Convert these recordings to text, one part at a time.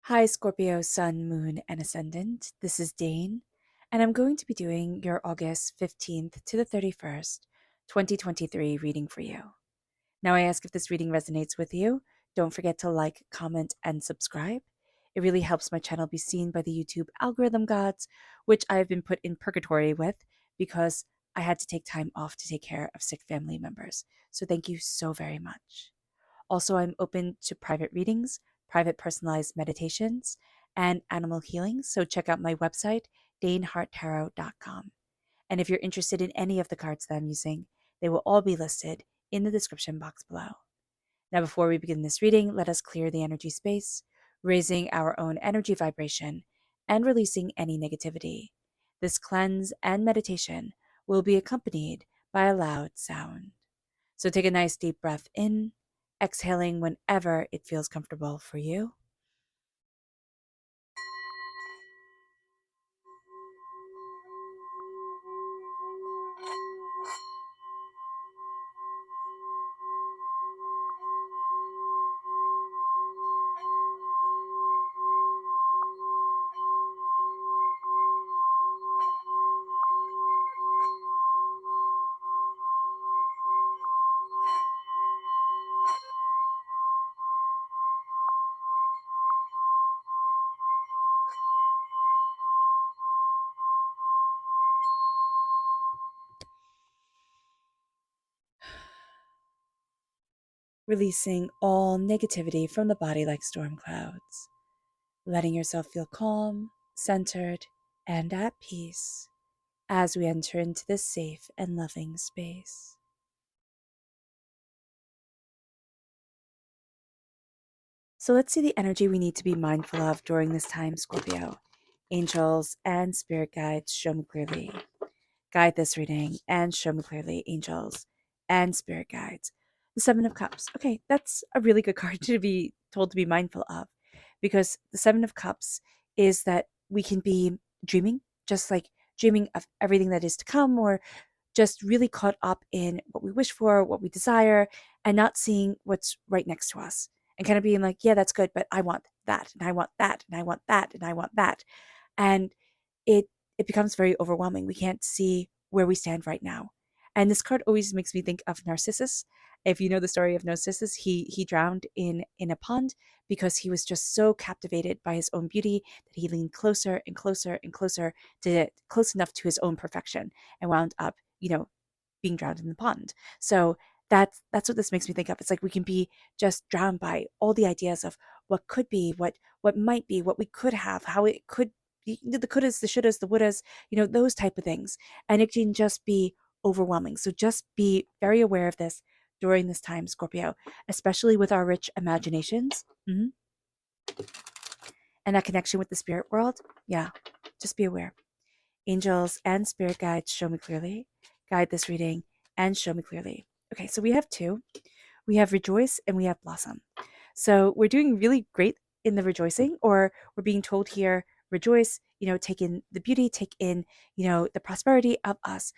Hi, Scorpio, Sun, Moon, and Ascendant. This is Dane, and I'm going to be doing your August 15th to the 31st, 2023 reading for you. Now, I ask if this reading resonates with you. Don't forget to like, comment, and subscribe. It really helps my channel be seen by the YouTube algorithm gods, which I have been put in purgatory with because I had to take time off to take care of sick family members. So, thank you so very much. Also, I'm open to private readings, private personalized meditations, and animal healings. So check out my website, daneharttarot.com. And if you're interested in any of the cards that I'm using, they will all be listed in the description box below. Now, before we begin this reading, let us clear the energy space, raising our own energy vibration and releasing any negativity. This cleanse and meditation will be accompanied by a loud sound. So take a nice deep breath in, exhaling whenever it feels comfortable for you. Releasing all negativity from the body like storm clouds, letting yourself feel calm, centered, and at peace as we enter into this safe and loving space. So let's see the energy we need to be mindful of during this time, Scorpio. Angels and spirit guides, show me clearly. Guide this reading and show me clearly, angels and spirit guides. The Seven of Cups. Okay, that's a really good card to be told to be mindful of, because the Seven of Cups is that we can be dreaming, just like dreaming of everything that is to come, or just really caught up in what we wish for, what we desire, and not seeing what's right next to us. And kind of being like, yeah, that's good, but I want that, and I want that, and I want that, and I want that. And it it becomes very overwhelming. We can't see where we stand right now. And this card always makes me think of Narcissus. If you know the story of Narcissus, he drowned in a pond because he was just so captivated by his own beauty that he leaned closer and closer and closer to close enough to his own perfection and wound up, being drowned in the pond. So that's what this makes me think of. It's like we can be just drowned by all the ideas of what could be, what might be, what we could have, how it could be, the couldas, the shouldas, the wouldas, those type of things. And it can just be overwhelming. So just be very aware of this during this time, Scorpio, especially with our rich imaginations. And that connection with the spirit world. Yeah, just be aware. Angels and spirit guides, show me clearly. Guide this reading and show me clearly. Okay, so we have two. We have rejoice and we have blossom. So we're doing really great in the rejoicing, or we're being told here, rejoice, take in the beauty, take in, the prosperity of us.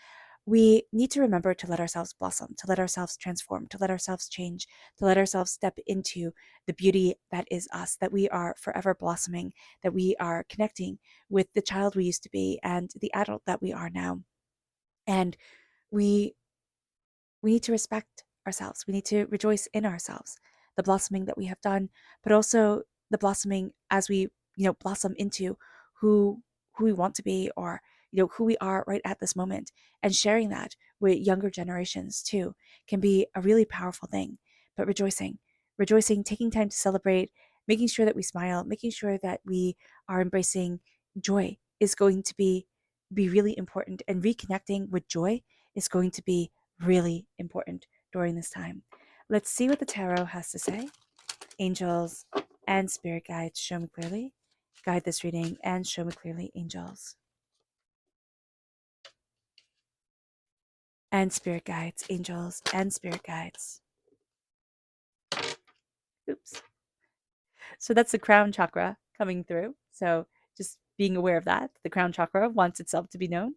We need to remember to let ourselves blossom, to let ourselves transform, to let ourselves change, to let ourselves step into the beauty that is us, that we are forever blossoming, that we are connecting with the child we used to be and the adult that we are now. And we we need to respect ourselves. We need to rejoice in ourselves, the blossoming that we have done, but also the blossoming as we, blossom into who we want to be, or who we are right at this moment. And sharing that with younger generations too can be a really powerful thing. But rejoicing, taking time to celebrate, making sure that we smile, making sure that we are embracing joy is going to be really important, and reconnecting with joy is going to be really important during this time. Let's see what the tarot has to say. Angels and spirit guides, show me clearly. Guide this reading and show me clearly, angels. And spirit guides, angels and spirit guides. Oops. So that's the crown chakra coming through. So just being aware of that. The crown chakra wants itself to be known.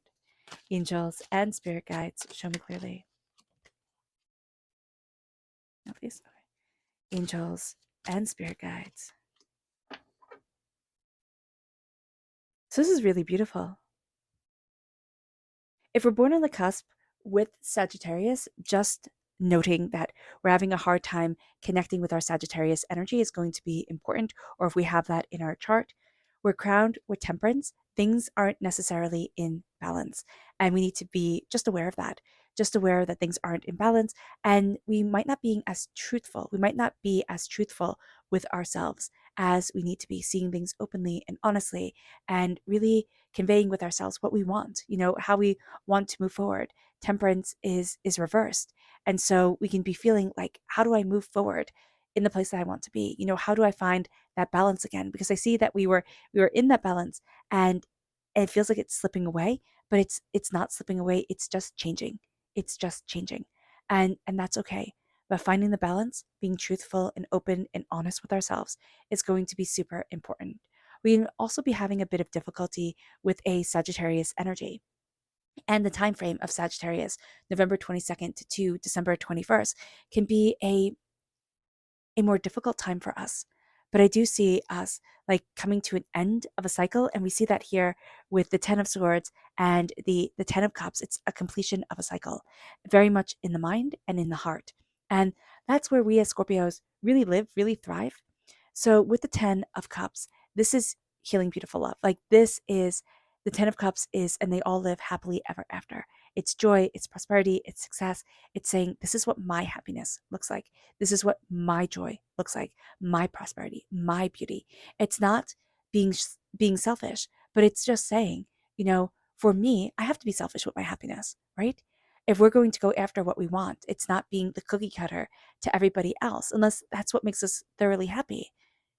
Angels and spirit guides, show me clearly. No, please. Okay. Angels and spirit guides. So this is really beautiful. If we're born on the cusp with Sagittarius, just noting that we're having a hard time connecting with our Sagittarius energy is going to be important, or if we have that in our chart, we're crowned with Temperance. Things aren't necessarily in balance, and we need to be just aware of that, just aware that things aren't in balance, and we might not be as truthful. We might not be as truthful with ourselves as we need to be, seeing things openly and honestly, and really conveying with ourselves what we want, how we want to move forward. Temperance is reversed. And so we can be feeling like, how do I move forward in the place that I want to be? How do I find that balance again? Because I see that we were in that balance, and it feels like it's slipping away, but it's not slipping away. It's just changing. It's just changing. And that's okay. But finding the balance, being truthful and open and honest with ourselves is going to be super important. We can also be having a bit of difficulty with a Sagittarius energy, and the time frame of Sagittarius, November 22nd to December 21st, can be a more difficult time for us. But I do see us like coming to an end of a cycle, and we see that here with the Ten of Swords and the Ten of Cups. It's a completion of a cycle, very much in the mind and in the heart, and that's where we as Scorpios really live, really thrive. So with the Ten of Cups, this is healing, beautiful love. Like this is the Ten of Cups is, and they all live happily ever after. It's joy, it's prosperity, it's success. It's saying, this is what my happiness looks like. This is what my joy looks like, my prosperity, my beauty. It's not being selfish, but it's just saying, for me, I have to be selfish with my happiness, right? If we're going to go after what we want, it's not being the cookie cutter to everybody else, unless that's what makes us thoroughly happy.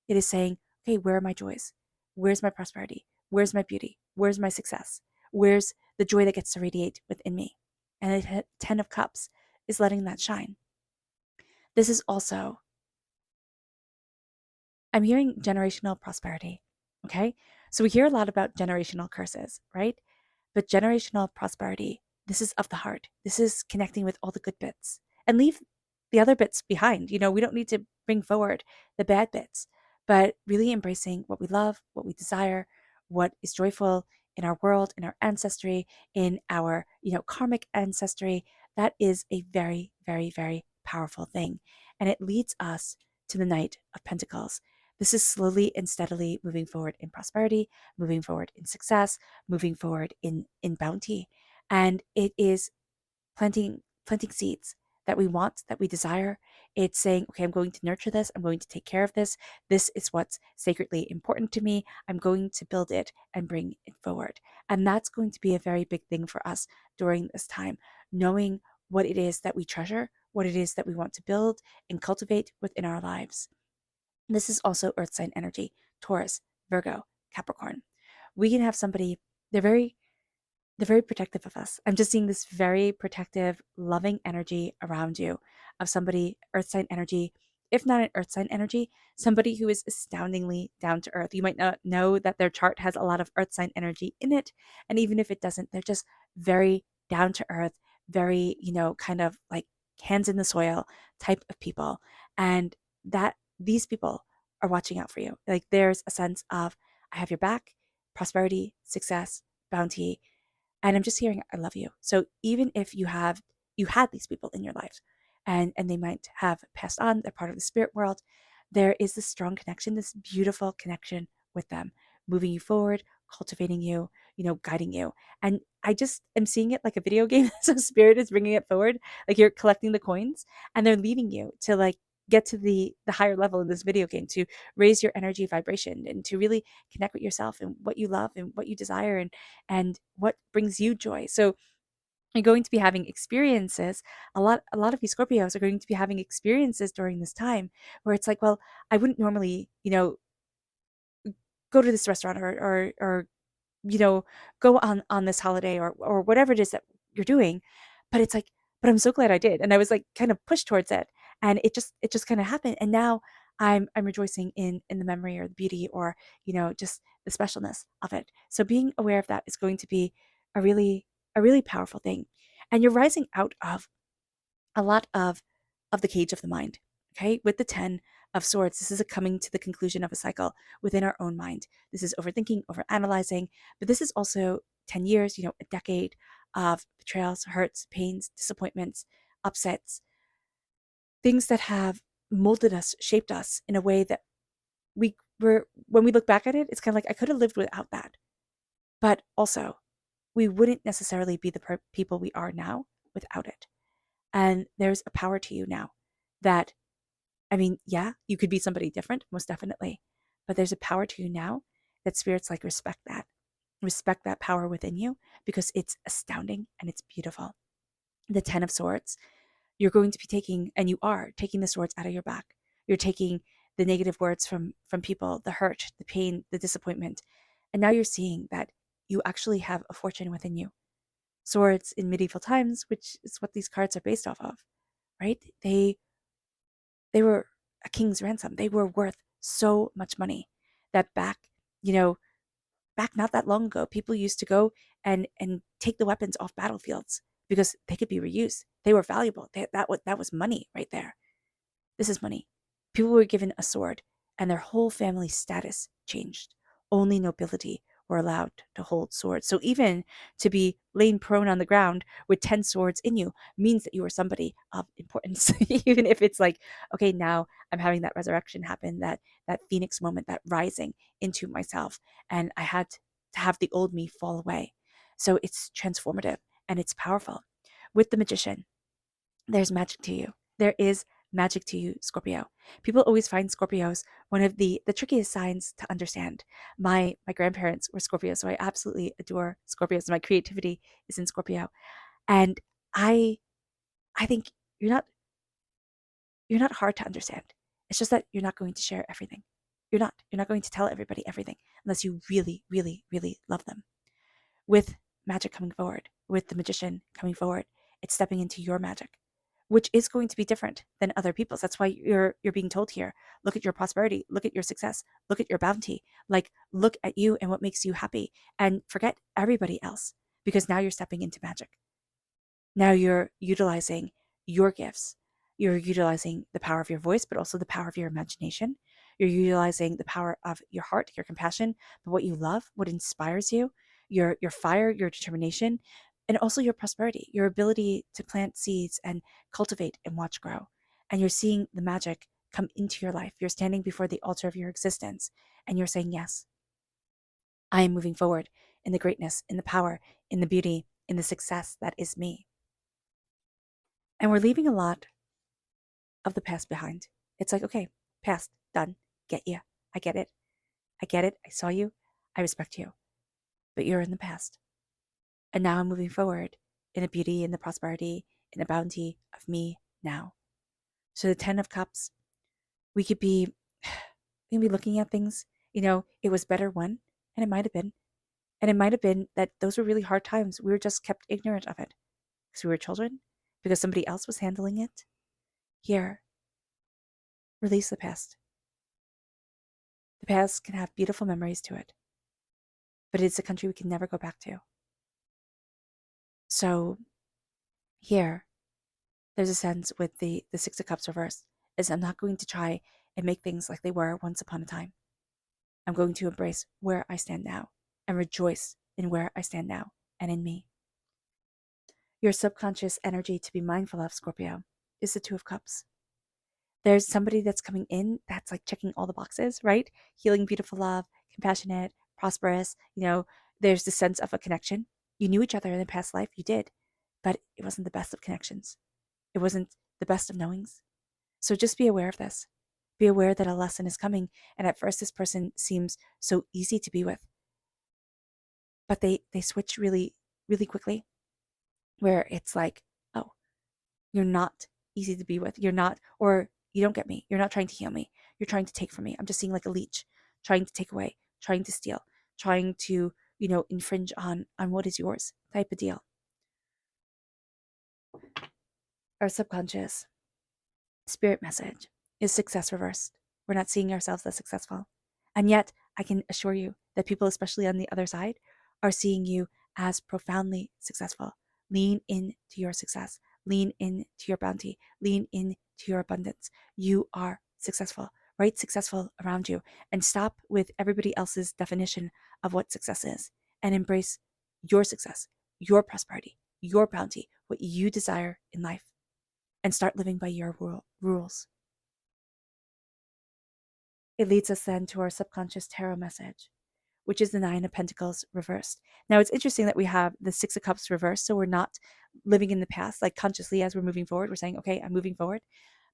It is saying, okay, where are my joys? Where's my prosperity? Where's my beauty? Where's my success? Where's the joy that gets to radiate within me? And the Ten of Cups is letting that shine. This is also, I'm hearing generational prosperity. Okay. So we hear a lot about generational curses, right? But generational prosperity, this is of the heart. This is connecting with all the good bits and leave the other bits behind. We don't need to bring forward the bad bits, but really embracing what we love, what we desire, what is joyful in our world, in our ancestry, in our, karmic ancestry. That is a very, very, very powerful thing. And it leads us to the Knight of Pentacles. This is slowly and steadily moving forward in prosperity, moving forward in success, moving forward in bounty, and it is planting seeds that we want, that we desire. It's saying, okay, I'm going to nurture this, I'm going to take care of this, this is what's sacredly important to me, I'm going to build it and bring it forward. And that's going to be a very big thing for us during this time, knowing what it is that we treasure, what it is that we want to build and cultivate within our lives. This is also earth sign energy: Taurus, Virgo, Capricorn. We can have somebody, they're very protective of us. I'm just seeing this very protective, loving energy around you of somebody, earth sign energy. If not an earth sign energy, somebody who is astoundingly down to earth. You might not know that their chart has a lot of earth sign energy in it. And even if it doesn't, they're just very down to earth, very, kind of like hands in the soil type of people. And that these people are watching out for you. Like there's a sense of, I have your back, prosperity, success, bounty, and I'm just hearing I love you. So even if you had these people in your life, and they might have passed on, they're part of the spirit world, there is this strong connection, this beautiful connection with them, moving you forward, cultivating you, guiding you. And I just am seeing it like a video game. So spirit is bringing it forward, like you're collecting the coins, and they're leading you to like get to the higher level in this video game, to raise your energy vibration and to really connect with yourself and what you love and what you desire, and what brings you joy. So you're going to be having experiences. A lot of you Scorpios are going to be having experiences during this time where it's like, well, I wouldn't normally, go to this restaurant, or go on this holiday, or whatever it is that you're doing. But it's like, but I'm so glad I did. And I was like kind of pushed towards it. And it just kind of happened. And now I'm rejoicing in the memory or the beauty, or, just the specialness of it. So being aware of that is going to be a really powerful thing. And you're rising out of a lot of the cage of the mind. Okay. With the 10 of Swords, this is a coming to the conclusion of a cycle within our own mind. This is overthinking, overanalyzing, but this is also 10 years, a decade of betrayals, hurts, pains, disappointments, upsets, things that have molded us, shaped us in a way that when we look back at it, it's kind of like, I could have lived without that. But also, we wouldn't necessarily be the people we are now without it. And there's a power to you now that, yeah, you could be somebody different, most definitely. But there's a power to you now that spirits like respect that. Respect that power within you because it's astounding and it's beautiful. The 10 of Swords, you're going to be taking, and you are taking the swords out of your back. You're taking the negative words from people, the hurt, the pain, the disappointment. And now you're seeing that you actually have a fortune within you. Swords in medieval times, which is what these cards are based off of, right? They were a king's ransom. They were worth so much money that back not that long ago, people used to go and take the weapons off battlefields because they could be reused. They were valuable. That was money right there. This is money. People were given a sword and their whole family status changed. Only nobility were allowed to hold swords. So even to be laying prone on the ground with 10 swords in you means that you are somebody of importance. Even if it's like, okay, now I'm having that resurrection happen, that phoenix moment, that rising into myself. And I had to have the old me fall away. So it's transformative and it's powerful. With the magician, there's magic to you. There is magic to you, Scorpio. People always find Scorpios one of the trickiest signs to understand. My grandparents were Scorpio, so I absolutely adore Scorpios. My creativity is in Scorpio. And I think you're not hard to understand. It's just that you're not going to share everything. You're not going to tell everybody everything unless you really, really, really love them. With magic coming forward, with the magician coming forward, it's stepping into your magic, which is going to be different than other people's. That's why you're being told here, look at your prosperity, look at your success, look at your bounty, like look at you and what makes you happy and forget everybody else because now you're stepping into magic. Now you're utilizing your gifts. You're utilizing the power of your voice, but also the power of your imagination. You're utilizing the power of your heart, your compassion, but what you love, what inspires you, your fire, your determination, and also your prosperity, your ability to plant seeds and cultivate and watch grow. And you're seeing the magic come into your life. You're standing before the altar of your existence and you're saying, yes, I am moving forward in the greatness, in the power, in the beauty, in the success that is me. And we're leaving a lot of the past behind. It's like, okay, past, done, get you. I get it. I get it. I saw you. I respect you. But you're in the past. And now I'm moving forward in the beauty, in the prosperity, in the bounty of me now. So the 10 of Cups, we could be looking at things, it was better when, and it might have been. And it might have been that those were really hard times. We were just kept ignorant of it because we were children, because somebody else was handling it. Here, release the past. The past can have beautiful memories to it, but it's a country we can never go back to. So here, there's a sense with the Six of Cups reversed, is I'm not going to try and make things like they were once upon a time. I'm going to embrace where I stand now and rejoice in where I stand now and in me. Your subconscious energy to be mindful of, Scorpio, is the Two of Cups. There's somebody that's coming in that's like checking all the boxes, right? Healing, beautiful love, compassionate, prosperous. There's the sense of a connection. You knew each other in the past life, you did, but it wasn't the best of connections. It wasn't the best of knowings. So just be aware of this. Be aware that a lesson is coming. And at first, this person seems so easy to be with, but they switch really, really quickly, where it's like, oh, you're not easy to be with. You're not, or you don't get me. You're not trying to heal me. You're trying to take from me. I'm just seeing like a leech, trying to take away, trying to steal, trying to, infringe on what is yours type of deal. Our subconscious spirit message is success reversed. We're not seeing ourselves as successful. And yet, I can assure you that people, especially on the other side, are seeing you as profoundly successful. Lean into your success. Lean into your bounty. Lean into your abundance. You are successful. right? Successful around you, and stop with everybody else's definition of what success is and embrace your success, your prosperity, your bounty, what you desire in life, and start living by your rules. It leads us then to our subconscious tarot message, which is the Nine of Pentacles reversed. Now, it's interesting that we have the Six of Cups reversed, so we're not living in the past, like consciously as we're moving forward, we're saying, okay, I'm moving forward.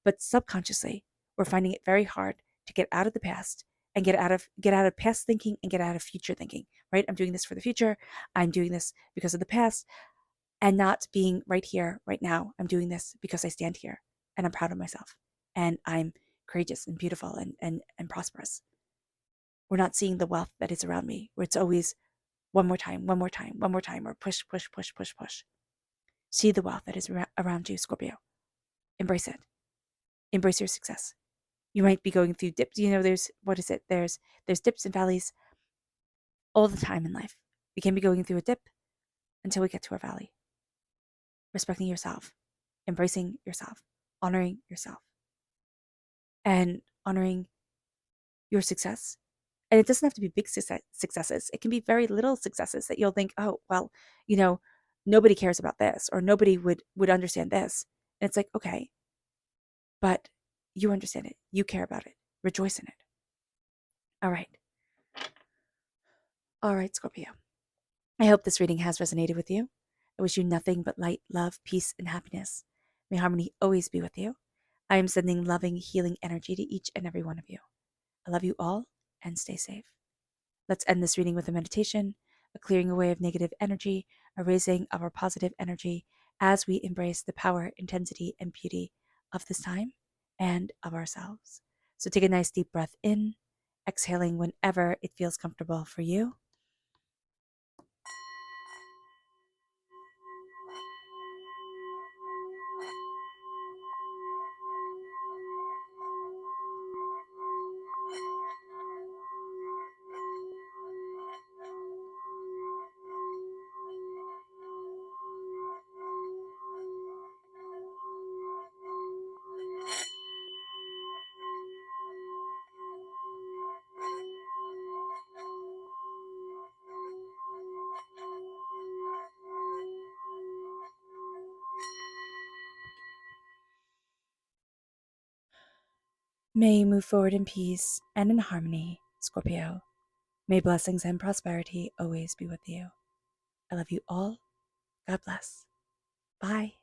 But subconsciously, we're finding it very hard to get out of the past and get out of past thinking and get out of future thinking, right? I'm doing this for the future. I'm doing this because of the past, and not being right here, right now. I'm doing this because I stand here and I'm proud of myself and I'm courageous and beautiful and prosperous. We're not seeing the wealth that is around me, where it's always one more time, one more time, one more time, or push, push, push, push, push. See the wealth that is around you, Scorpio. Embrace it. Embrace your success. You might be going through dips. There's dips and valleys all the time in life. We can be going through a dip until we get to our valley. Respecting yourself, embracing yourself, honoring yourself, and honoring your success. And it doesn't have to be big successes. It can be very little successes that you'll think, oh, well, nobody cares about this, or nobody would understand this. And it's like, okay, but you understand it. You care about it. Rejoice in it. All right. All right, Scorpio. I hope this reading has resonated with you. I wish you nothing but light, love, peace, and happiness. May harmony always be with you. I am sending loving, healing energy to each and every one of you. I love you all, and stay safe. Let's end this reading with a meditation, a clearing away of negative energy, a raising of our positive energy as we embrace the power, intensity, and beauty of this time and of ourselves. So take a nice deep breath in, exhaling whenever it feels comfortable for you. May you move forward in peace and in harmony, Scorpio. May blessings and prosperity always be with you. I love you all. God bless. Bye.